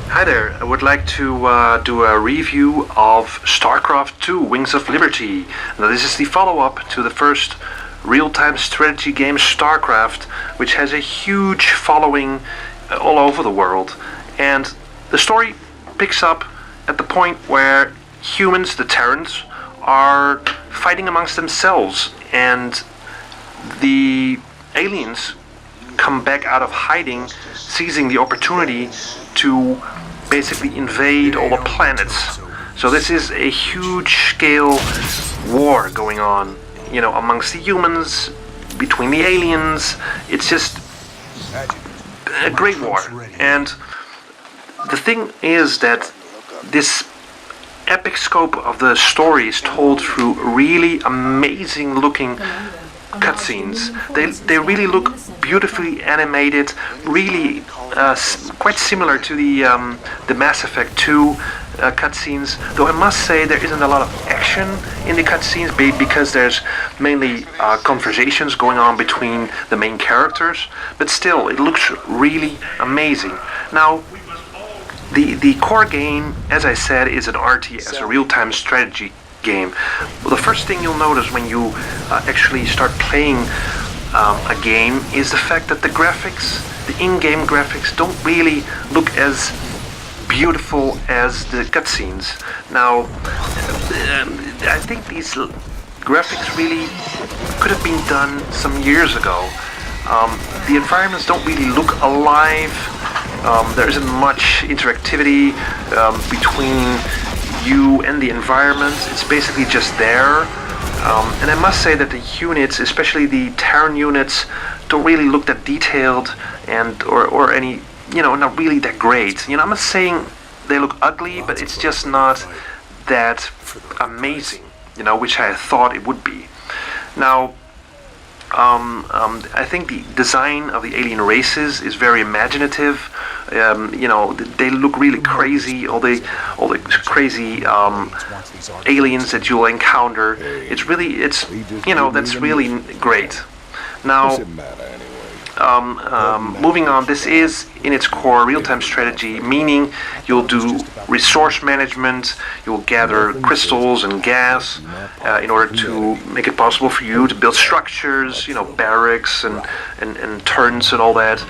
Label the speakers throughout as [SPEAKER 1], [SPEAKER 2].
[SPEAKER 1] Hi there, I would like to do a review of Starcraft 2 Wings of Liberty. Now, this is the follow-up to the first real-time strategy game Starcraft, which has a huge following all over the world. And the story picks up at the point where humans, the Terrans, are fighting amongst themselves, and the aliens come back out of hiding, seizing the opportunity to basically invade all the planets. So this is a huge scale war going on, amongst the humans, between the aliens. It's just a great war. And the thing is that this epic scope of the story is told through really amazing looking cutscenes. They really look beautifully animated, really quite similar to the Mass Effect 2 cutscenes. Though I must say there isn't a lot of action in the cutscenes because there's mainly conversations going on between the main characters. But still, it looks really amazing. Now, the core game, as I said, is an RTS, a real-time strategy game. Well, the first thing you'll notice when you actually start playing a game is the fact that the graphics, the in-game graphics, don't really look as beautiful as the cutscenes. Now, I think these graphics really could have been done some years ago. The environments don't really look alive. There isn't much interactivity between you and the environment. It's basically just there. And I must say that the units, especially the Terran units, don't really look that detailed or any, not really that great. I'm not saying they look ugly, but it's just not that amazing, which I thought it would be. Now, I think the design of the alien races is very imaginative. They look really crazy. All the crazy aliens that you'll encounter. That's really great. Now, moving on, this is in its core real-time strategy, meaning you'll do resource management, you'll gather crystals and gas in order to make it possible for you to build structures, barracks and turrets and all that,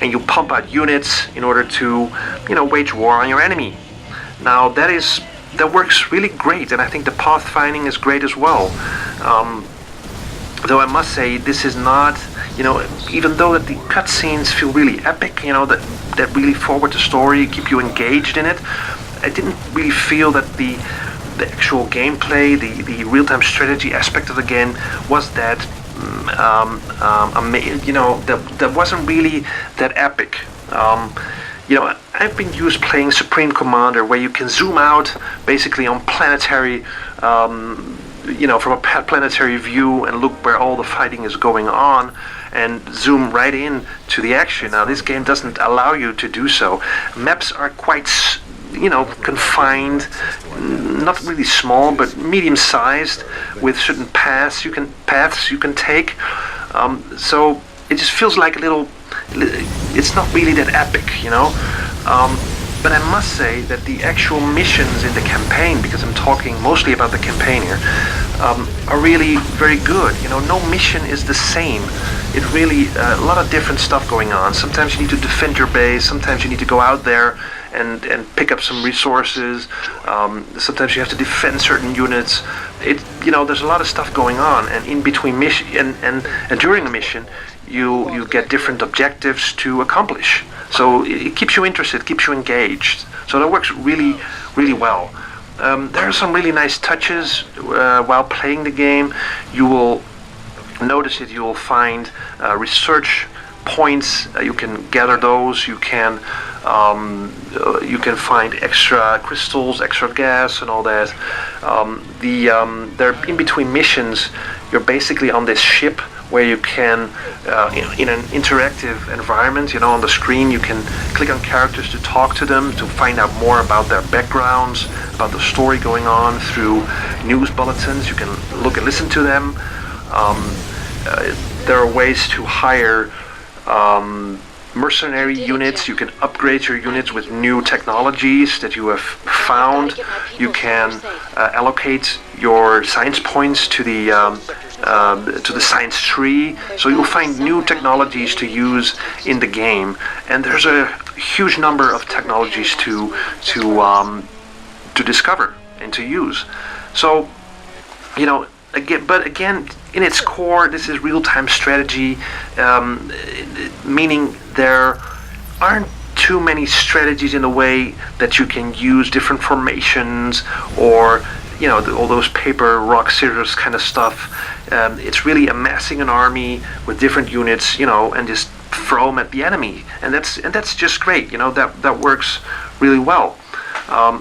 [SPEAKER 1] and you'll pump out units in order to, wage war on your enemy. Now that works really great, and I think the pathfinding is great as well. Though I must say, this is not, even though that the cutscenes feel really epic, that really forward the story, keep you engaged in it, I didn't really feel that the actual gameplay, the real-time strategy aspect of the game was that, that wasn't really that epic. I've been used playing Supreme Commander, where you can zoom out basically on planetary, from a planetary view and look where all the fighting is going on and zoom right in to the action. Now, this game doesn't allow you to do so. Maps are quite, confined, not really small, but medium-sized, with certain paths you can take. So it just feels like it's not really that epic, But I must say that the actual missions in the campaign, because I'm talking mostly about the campaign here, are really very good. No mission is the same. It really, a lot of different stuff going on. Sometimes you need to defend your base, sometimes you need to go out there and pick up some resources. Sometimes you have to defend certain units. There's a lot of stuff going on, and in between mission and during a mission, you get different objectives to accomplish. So it keeps you interested, keeps you engaged. So that works really, really well. There are some really nice touches while playing the game. You will notice that you will find research points. You can gather those. You can find extra crystals, extra gas, and all that. They're in between missions. You're basically on this ship where you can, in an interactive environment, on the screen, you can click on characters to talk to them, to find out more about their backgrounds, about the story going on through news bulletins. You can look and listen to them. There are ways to hire mercenary units. You can upgrade your units with new technologies that you have found. You can allocate your science points to the science tree, so you'll find new technologies to use in the game, and there's a huge number of technologies to discover and to use. So, you know, again, in its core, this is real-time strategy, meaning there aren't too many strategies in a way that you can use different formations or, you know, all those paper, rock, scissors kind of stuff. It's really amassing an army with different units, you know, and just throw them at the enemy, and that's just great. You know, that works really well.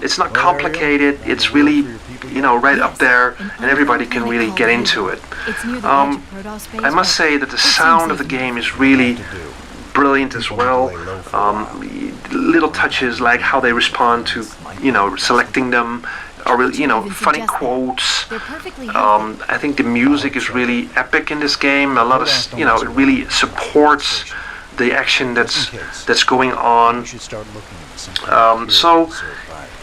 [SPEAKER 1] It's not complicated. It's really, you know, right up there, and everybody can really get into it. I must say that the sound of the game is really brilliant as well. Little touches like how they respond to, you know, selecting them, or, you know, funny quotes. I think the music is really epic in this game. A lot of, you know, it really supports the action that's going on. So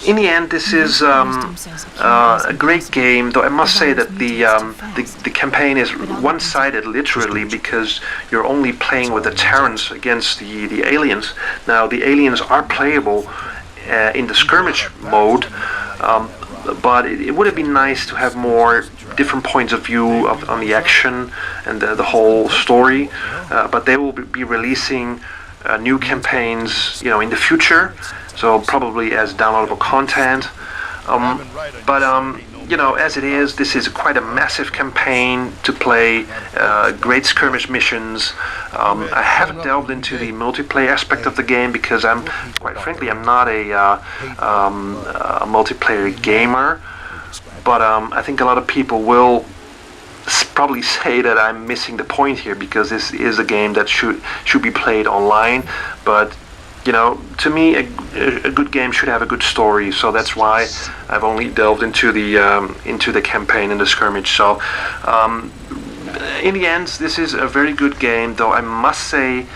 [SPEAKER 1] in the end, this is a great game, though I must say that the campaign is one-sided, literally, because you're only playing with the Terrans against the aliens. Now, the aliens are playable in the skirmish mode, but it would have been nice to have more different points of view on the action and the whole story. But they will be releasing new campaigns, you know, in the future, so probably as downloadable content. You know, as it is, this is quite a massive campaign to play, great skirmish missions. I haven't delved into the multiplayer aspect of the game because quite frankly, I'm not a multiplayer gamer. But I think a lot of people will probably say that I'm missing the point here, because this is a game that should be played online. But you know, to me, a good game should have a good story, so that's why I've only delved into the campaign and the skirmish. So, in the end, this is a very good game, though I must say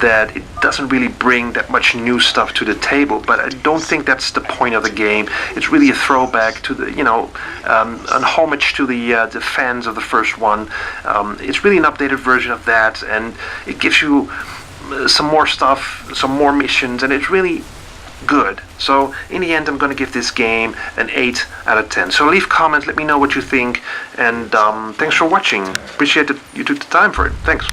[SPEAKER 1] that it doesn't really bring that much new stuff to the table. But I don't think that's the point of the game. It's really a throwback to the, you know, an homage to the fans of the first one. It's really an updated version of that, and it gives you some more stuff, some more missions, and it's really good. So in the end, I'm going to give this game an 8 out of 10. So leave comments, let me know what you think, and thanks for watching. Appreciate that you took the time for it. Thanks.